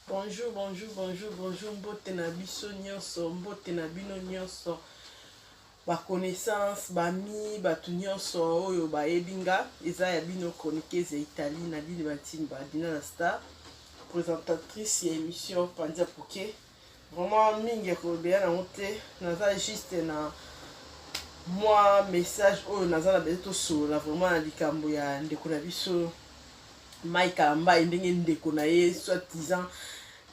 Bonjour, bonjour, bonjour, bonjour, mbote na biso nyonso, mbote na bino nyonso. Ba connaissance, ba mi, ba tu nyonso oyo ba ebinga, eza ya bino chroniqueuse ya Italie na Dina Batimba, Dina la Star, présentatrice ya émission Pandia Poké. Vraiment mingi ko bien na monté, naza juste na moi message oyo naza na beto so, la vraiment na likambo ya ndeko na biso Mike Kalamba ndenge ndeko na ye soi-disant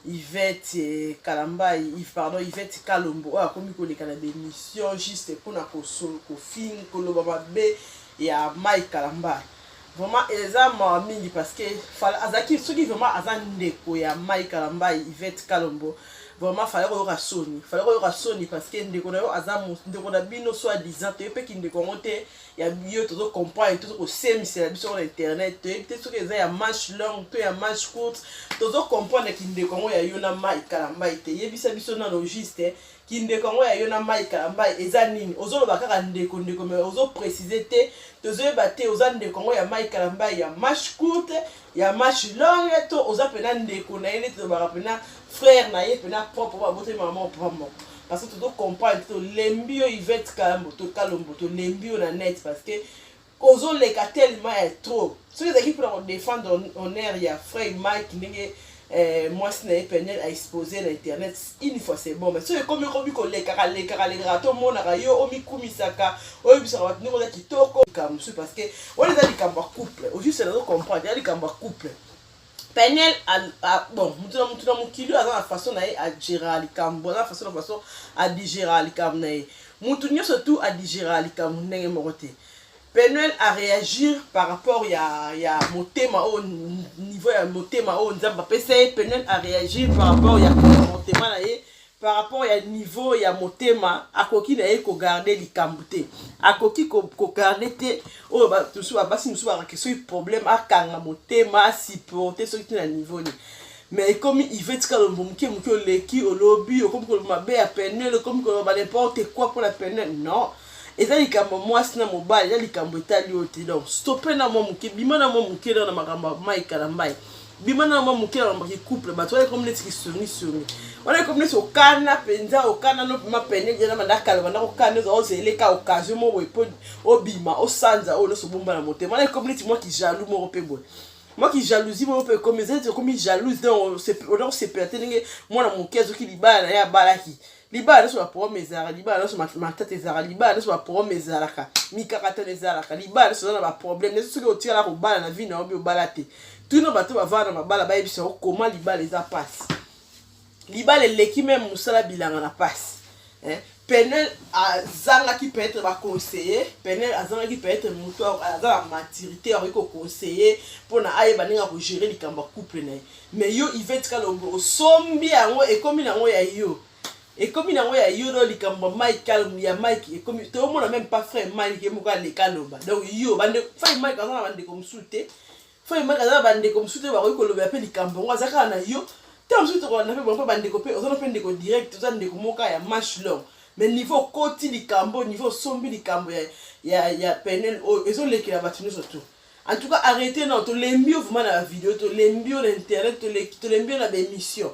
Yvette Kalamba, Yvette Kalombo a komi koleka na démission juste pour na kosolo ko film koloba mabe ya Mike Kalamba. Vraiment eza ma mingi parce que fala azaki soki vraiment azandeko ya Mike Kalamba Yvette Kalombo. Vraiment fallait ko soni parce que ndeko na yo azamu ndeko na bino soit disant te pe ki ndeko ngote ya bio to comprendre to ko semisela biso sur internet te peut-être soki eza ya match long to ya match court to comprendre ki ndeko ngo ya yo na Mike Kalamba ite yebisa biso na logiste ki ndeko ngo ya yo na Mike Kalamba eza nini ozoloba kaka ndeko mais ozo préciser te tozoyeba te oza ndeko ngo ya Mike Kalamba ya match court ya match long to oza pena ndeko na ye to ba pena frère na ye pena propre ba bote maman papa moko parce que tu dois comprendre to lembi yo Yvette Kalombo to lembi yo na net parce que ozo le tellement est trop ceux qui pour défendre honneur ya frère Mike ndenge moi ce n'est pas à exposer l'internet une fois c'est bon mais ceux comme ko le kaka to mona yo omi kumisaka oyo bisaka bat ndeko za kitoko comme parce que on les a dit comme couple au juste c'est de comprendre il y a dit comme couple Penel bon mutuna mukili aza na façon na a gérer likambo na façon a digérer likambo na mutu nyonso tout a digérer likambo ndenge morote Penel a réagir par rapport ya motema au niveau ya motema au nzamba pesa Penel a réagir par rapport ya motema na ye par rapport ya niveau ya motema akoki na ye ko garder likambo te akoki ko garder te o ba tout ça basi musu ba question problème akanga motema supporter ce qui na niveau ni mais comme Yvette Kalombo muke oleki olobi comme ko mabe ya Penel comme ko ba n'importe quoi pour la Penel non eza likambo mwasi na mobali ya likambo etali ote donc stopper na mo muke bima na mo muke na makamba Mike Kalamba bima na mo muke na makiki couple ba toi comme net qui soni on est comme au Kana penza au Kana no ma Penel na mandaka lo na ko Kana zo zeleka occasion mo wepo obima o sanza o no so bomba na motema on est comme net moi qui jaloux mo pe boy moi qui jalousie mo pe comme ça comme jalouse donc c'est peut-être moi na mukezo ki libala ya balaki libala so ba mezara libala so matata ezara libala so ba mezara ka mikakata ezara ka libala so na ba problème ne so que otira ko bala na vie na obi obala te tout no bato ba vana mabala ba yebisa ko comment libala eza passe libala leki même musala bilanga na passe Penel azanga qui peut être ba conseiller Penel azanga qui peut être muto azala maturité ko conseiller pour na aye baninga ko gérer likambo couple na mais yo Yvette Kalombo sombi yango e komi nango ya yo et comme il a envoyé yo likambo Mike Kalombo ya Mike et comme tout le monde n'a même pas frère Mike qui muka le Kalomba donc yo bande frère Mike azana bande comme souté frère Mike azana bande comme souté ba ko lobe appel likambo ngazaka na yo tant souté ko na pe bon bande ko pe ozana pe ndeko direct ozana ndeko moka ya match long mais niveau koti likambo niveau sombi likambo ya Penel ezo lekela batinu surtout en tout cas arrêtez non to lembio vraiment na vidéo to lembio na internet to lembio na émission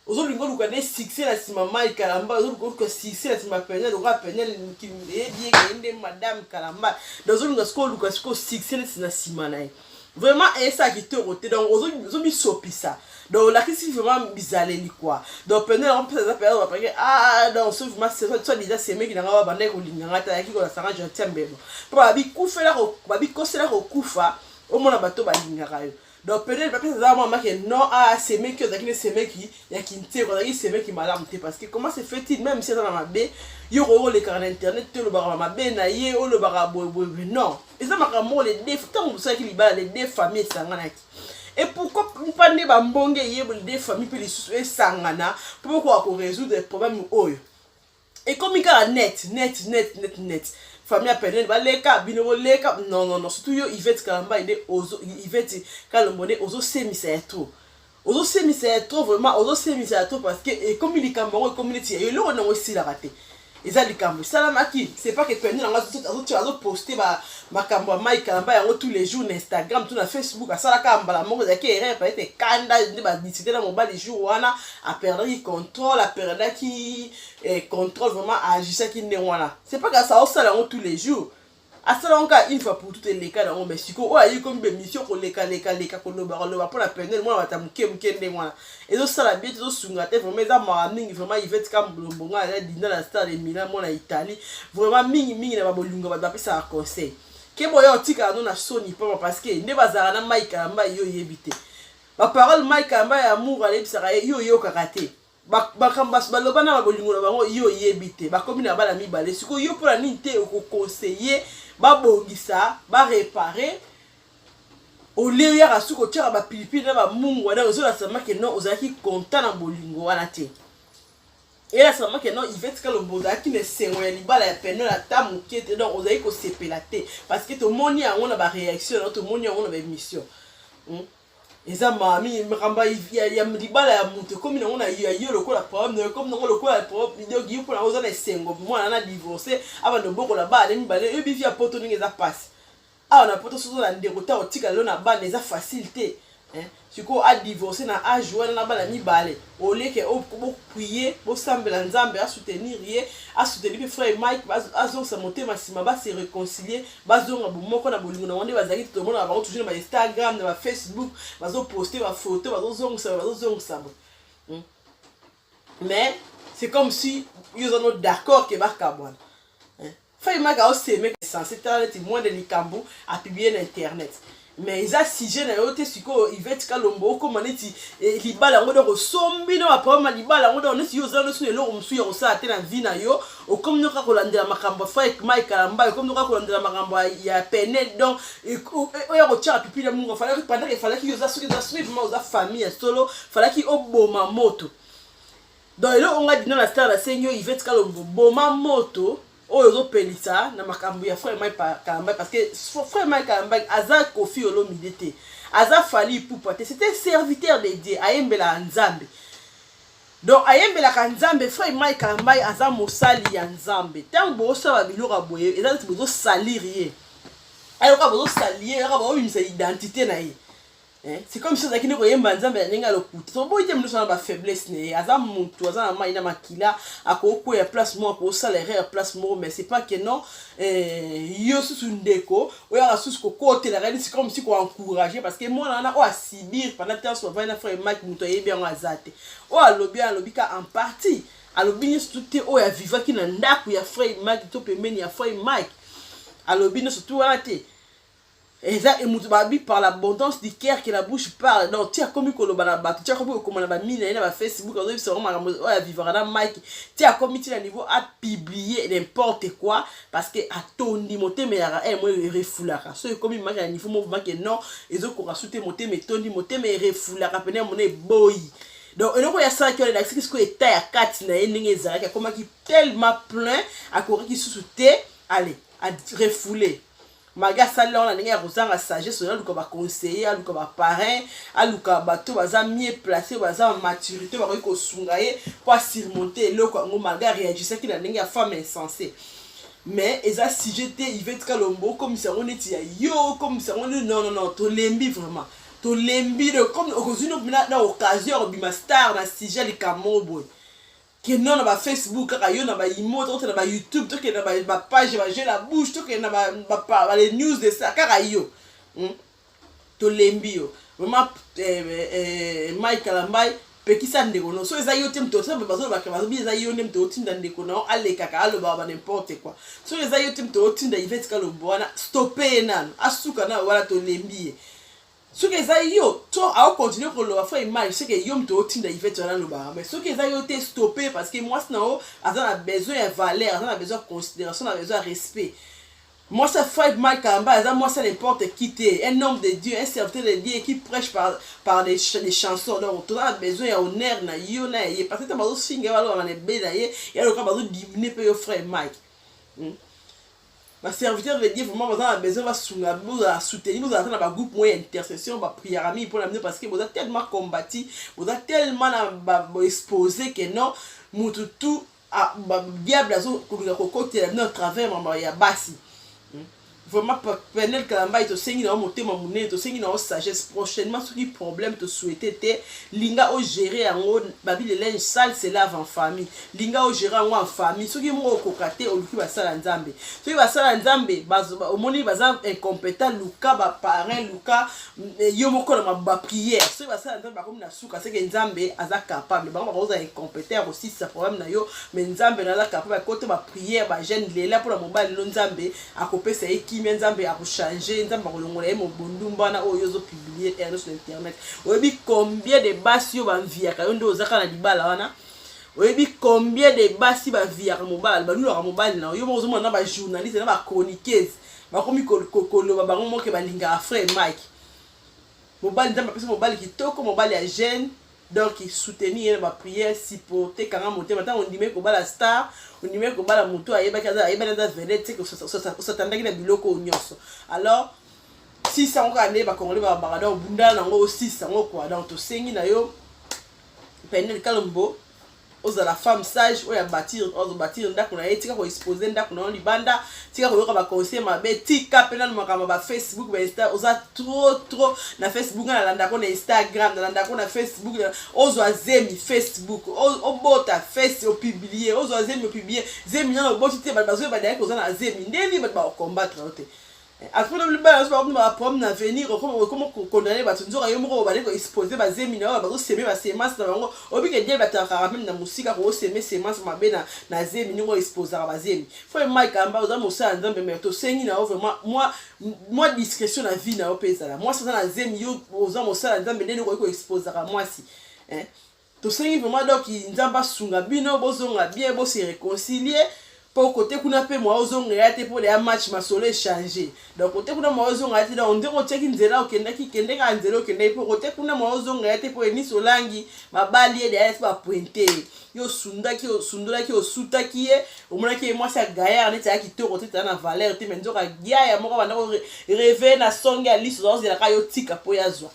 aujourd'hui ngolu ka des succès la sima Mike Kalamba aujourd'hui ngolu ka succès la sima Penel o ka Penel ki bien ngende madame Kalamba aujourd'hui ngolu ka succès la sima na vraiment et ça qui te roté donc aujourd'hui sopisa donc la question vraiment bizarre ni quoi donc Penel on peut ça perdre après donc ce vraiment c'est déjà c'est mec qui n'a pas bandé ko linga ta ki ko la sanga je tiambe ba bi kufela ko ba bi kosela ko kufa au mona bato ba linga yo donc Penel pas ça maman que non c'est mec qui c'est mec qui ya qui te ko c'est mec qui malam te parce que comment c'est fait-il même si ça dans ma bé yo ko le carnet internet te le bara ma bé na ye o le bara non et ça m'a mo les deux tant vous savez qu'il y a les deux familles sangana et pourquoi pas ne ba mbonge ye les deux familles pe les sous sangana pourquoi ko résoudre des problèmes oyo et comme il y a net famille Penel ba leka bino leka non surtout yo Yvette Kalamba ide ozo Yvette Kalombo ozo semisa ya trop ozo semisa ya trop vraiment ozo semisa ya trop parce que et comme il likambo community yo lo na aussi la raté eza likambo salamaki c'est pas que pende na ngazo poster ba makambo ya Mike Kalamba yango tous les jours na Instagram tout na Facebook asalaka mbala moko zaki erreur peut-être kanda ndi ba discuter na mobile jour wana a perdre contrôle a perdre qui contrôle vraiment agissaki ndé wana c'est pas que ça osala yango tous les jours asala onka une fois pour toutes les cas dans mais siko o ayi comme mission ko leka koloba pour la peine moi bata muke ndé wana ezo sala bien ezo sunga te vraiment eza ma mingi vraiment il fait comme Blonga la dinda la star de Milan moi na Italie vraiment mingi na babolunga ba pesa conseil ke boyo tika no na soni pas parce que ne bazara na Mike Kalamba yo yebite ba parole Mike Kalamba ya amour ale bisaka yo kakate bakambas baloba na babolingo na bango yo yebite bakomi na bala mibale siko yo pour la ninte ko conseiller babongisa ba réparer au lieu ya rasuko tira ba pilipili na ba mungu wana ozola sama ke non ozaki content na bolingo wana te et là sama ke non il veut que le boza qui ne sengo ya libala ya peno la tamu kete donc ozaki ko sepela te parce que to moni yango na ba réaction to moni yango na ba émission eza mami mramba ya libala ya mutu comme on a yo lokola problème comme on lokola problème vidéo qui pour la oza na sengo moi na divorcer avant de boko la ba ni bale e bifi ya poto ninga za passe ah on a poto sozo la ndekota otika lo na ba eza facilité siko a divorcer na a jouer na ba la mi bale au lieu que o prier bo sambela nzambe a soutenir pe frère Mike azo sa monter masima ba se réconcilier bazonga bomoko na bolingo na wande bazaki to mona ba toujours na Instagram na Facebook bazo poster ba photo bazo zongsa mais c'est comme si ils sont d'accord que ba kabwana frère Mike a aussi aimé censé être moins de likambo a publier sur internet mais ils a sujet na yote siko Yvette Kalombo comme maneti libala ngo donc sombi na ba libala ngo donc si yo zalo sune lo msu yo sa te na vie na yo o comme no ka kolandela makambo frère Mike Kalamba comme no ka kolandela makambo ya pene donc o ya ko tira pipi na mungo fallait que yo za suki vraiment za famille solo fallait que oboma moto donc elo on a dit dans la star la senyo Yvette Kalombo boma moto oyo pelisa na makambo ya frère Mike Kalamba parce que frère Mike Kalamba aza kofi olomidete aza fali poupote c'était serviteur de Dieu ayembela nzambe donc ayembela ka nzambe frère Mike Kalamba aza mosali ya nzambe tango osala biloko boye eza bozo salirie ayo ka bozo salier ka bo une identité na ye c'est comme si zakine ko yemba nzambe ya ninga lokuta so boye mno sana ba faiblesse ne aza muntu aza na mai na makila akoko ya place mo ko salaire place mo mais c'est pas que non yo susu ndeko oya susu ko côté la réalité c'est comme si ko encourager parce que moi na o asibir pendant temps so va na frère Mike muto yebi en azate o alobi ka en partie alobi ni tout o ya viva ki na ndaku ya frère Mike to pembeni ya frère Mike alobi no surtout wana te et ça et par l'abondance du cœur que la bouche parle donc tu as comme koloba na bato tu as comme na ba mine na ba Facebook on se rend à vivre na Mike tu as comme tu à niveau à publier n'importe quoi parce que à ton moté mais moi refoulaka so comme image à niveau mouvement que non ils ont ko rasuter moté mais ton moté mais refoulaka pene mon boy donc et donc il y a ça que la ce que est à 4 na ndenge ezaka comme qui tellement plein à corps qui sous-souté allez à refouler maga sala on a ndenge ya kozanga sagesse on a luka ba conseiller aluka ba parrain aluka bato baza mieux placé baza maturité ba ko sunga ye pour surmonter loko ngo maga réagissait ki na ndenge ya femme insensée mais eza sujet te Yvette Kalombo comme ça on est yo comme ça on non to lembi vraiment to lembi de comme okozino na occasion bi star na sujet li kamobo que non na ba Facebook kaka yo na ba imoto to na ba YouTube to ke na ba page ba j'ai la bouche to ke na ba les news de ça kaka yo to lembi yo vraiment Mike Kalamba pekisa ndeko no so eza yo te mto so bazo ba bazo bi eza yo ne mto tinda ndeko no ale kaka alo ba n'importe quoi so eza yo te mto tinda Yvette Kalombo wana stopper nan asuka na wala to lembi ce que ça yo to a continuer ko lo fa image c'est que yo mto tinda Yvette wana lo ba mais ce que ça yo te stopper parce que moi sinon a besoin de valeur a besoin de considération a besoin de respect moi ça frère Mike Kalamba moi ça n'importe qui t'es un homme de Dieu un serviteur de Dieu qui prêche par des chansons donc tu as besoin ya honneur na yo na ye parce que tu bazo singa wala na be na ye ya lo ka bazo diminuer pe yo frère Mike ma serviteur de Dieu vraiment besoin va sunga à soutenir nous attendre ba groupe moyen intercession ba prière ami pour l'amener parce que vous êtes tellement combattu vous êtes tellement exposé que non mutu tout diable azo kokotela na travers mama ya basi. Vraiment Pernel Kalamba to sengi na motema munene to sengi na sagesse prochainement ce qui problème te souhaiter te linga o gérer yango babi le linge sale c'est lave en famille linga o gérer yango en famille ce qui mo kokate oluki basala nzambe ce qui basala nzambe omoni baza incompétent luka ba parrain luka yo moko na ba prière ce qui basala nzambe comme na suka c'est que nzambe aza capable ba ba incompétent aussi ça problème na yo mais nzambe na la capable côté ba prière ba jeune lela pour la mobile lo nzambe akopesa nzambe a changer nzambe kolongola mo bondumba na oyo zo publier sur internet oyebi combien de basi yo banviaka yo ndo ozaka na libala wana oyebi combien de basi baviaka mobile balulaka mobile na yo mozo mona ba journaliste na ba chroniqueuse bakomi koloba bango moke balinga frère Mike mobile nzambe pesa mobile kitoko mobile ya jeune donc soutenir ma prière supporter quand monter maintenant on dit mais ko bala star on dit mais ko bala moto ayeba kaza ayeba na vedette que ça tandaki na biloko nyonso alors si ça on ka ne ba kongole ba bagada bunda na ngo aussi ça ngo quoi donc to sengi na yo Pernel Kalombo oza la femme sage oya bâtir ndako na etika ko exposer ndako na libanda tika ko yoka ba conseil mabe tika pena makamba ba Facebook ba Insta oza trop na Facebook na landa ko na Instagram na landa ko na Facebook ozo azemi Facebook obota face o publier ozo azemi publier zemi na oboti te ba bazo ba dai ko za na azemi ndeni ba combattre ote après le balance ba ba problème na venir comment condamner ba tunzo yo moko ba ko exposer ba zemi na ba zo semer ba semence na bango obi ke die ba ta même na musika ko semer semence mabe na zemi ngo exposer ba zemi faut Mike amba oza mosa nzambe mais to sengi na vraiment moi discrétion na vie na opesa la moi ça na zemi yo oza mosa nzambe ndeni ko exposer moi si to sengi vraiment donc nzamba sunga bino bozonga bien bo se réconcilier pour côté kuna pe moi ozonga yate pour les match masole changer donc côté kuna moi ozonga yate on dit on check nzela okenda ki kende ka nzela okenda pour côté kuna moi ozonga yate pour ni solangi mabali et derrière ba pointer yo sunda ki osundula ki osuta ki e omona ki moi ça gaillard ne ta ki to côté ta na valeur te menzo ka gia ya moko banda ko rêver na songa liso zo zela ka yo tika po ya zwa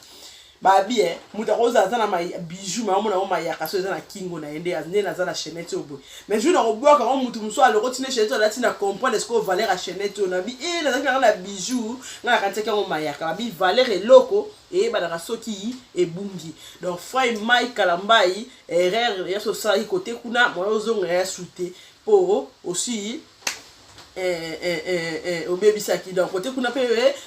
babi muta koza za na bijou ma mona o mayaka so za na kingo na ende azne na za na chaînette obo mais je na roboka ka mutu muso a le rotine chaînette la tina comprendre est-ce que valeur a chaînette na bi na za na bijou na kantika o mayaka babi valeur e loko et ba soki e bungi donc frère Mike Kalambai erreur ya so sa côté kuna mo ozonga ya souté pour aussi obebisaki donc côté kuna pe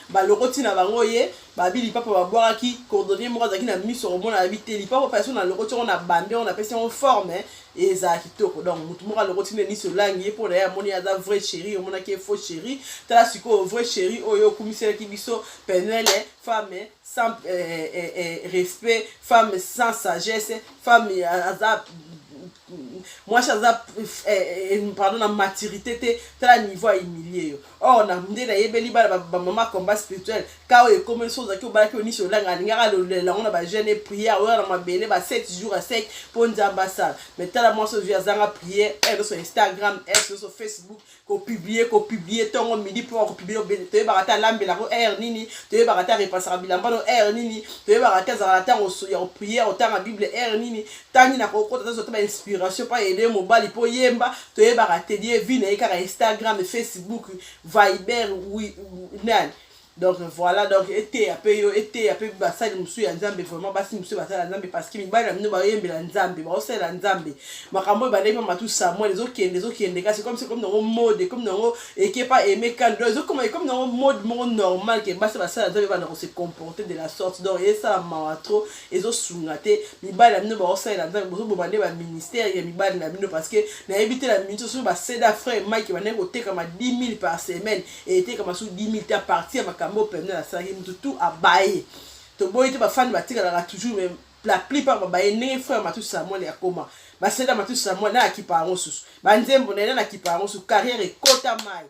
ba lokoti na bango ye ba bili papa ba boiraki coordonner mo zaki na miso romona habiter li papa personne na lokoti on a bambé on a passé en forme et ça kitoko donc mutu mo lokoti ni so langi pour la moni ya vrai chéri on a qui faux chéri tala siko vrai chéri oyo kumisela ki biso Pernel femme sans respect femme sans sagesse femme azab moi chaza pardon na maturité te tala niveau humilié yo or na ndé na yebeli ba maman combat spirituel ka o comme chose ki o ba ki oni so langa ngaka le on a ba jeûner prière o na mabele ba 7 jours à sec pour nzamba ça mais tala moi so via zanga prière sur Instagram sur Facebook ko publier tongo midi pour ko publier te ba ta lambe la ko nini te ba ta repasser bilamba no nini te ba ta za la tango so ya prière o tanga bible nini tangi na ko ta so ta inspiration pas aider mobile pour yemba to yeba rater die vie na eka Instagram et Facebook Viber oui nan donc voilà donc été un peu basali musu ya nzambe vraiment basi musu basala nzambe parce que mibala mino ba yembela nzambe ba osela nzambe makambo ba leba matu samoa les okende kasi comme dans mode comme dans et qui pas aimer quand comme dans mode normal que basi basala nzambe ba se comporter de la sorte donc et ça ma trop ezo sungate mibala mino ba osela nzambe bozo bobande ba ministère ya mibala na mino parce que na éviter la minute sur ba seda frère Mike ba nego te comme 10 000 par semaine et était comme sous 10 000 à partir makambo Pernel la sali tout à bailler to boy te ba fan ba tika la toujours mais la plupart ba bailler ne frère matu samoa ya koma ba seda matu samoa na akiparon sous ba nzembo na akiparon sous carrière et kota mai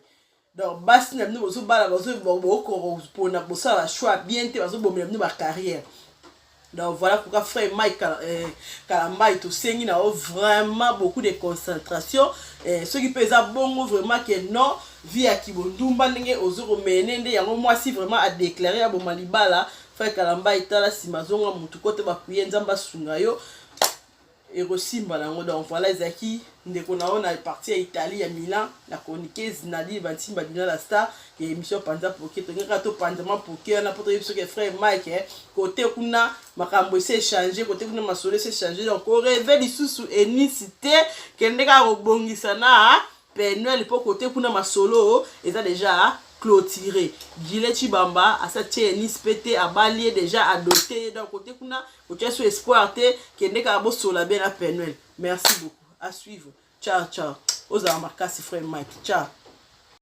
donc basi na mino zo bala bazo ko pona bosa la choix bien te bazo bomela mino ba carrière donc voilà pourquoi frère Mike Kalambai to sengi na vraiment beaucoup de concentration ceux qui pèsent bon vraiment que non vie à Kibondumba ndenge ozoro menende yango moi si vraiment a déclarer à Bomalibala frère Kalambai tala si mazonga mutu kote ba prier nzamba sunga yo erosimba nango. Donc voilà ezaki ndeko na ona parti ya Italie ya Milan la chroniqueuse Nadine Bantimba Dina la star et émission Panza Poké to ngaka to Panzama Poké na poto yebiso ke frère Mike côté kuna makambo s'est changé côté kuna masolo s'est changé. Donc au réveil sous énicité kendeka robongisa na Père pour côté kuna masolo eza déjà clôturé. Gilet Chibamba à sa tennis pété à balier déjà adopté donc côté kuna côté sur espoir te kendeka bo sola bien à Père Noël. Merci beaucoup. À suivre. Ciao ciao. Aux amarcas frère Mike. Ciao.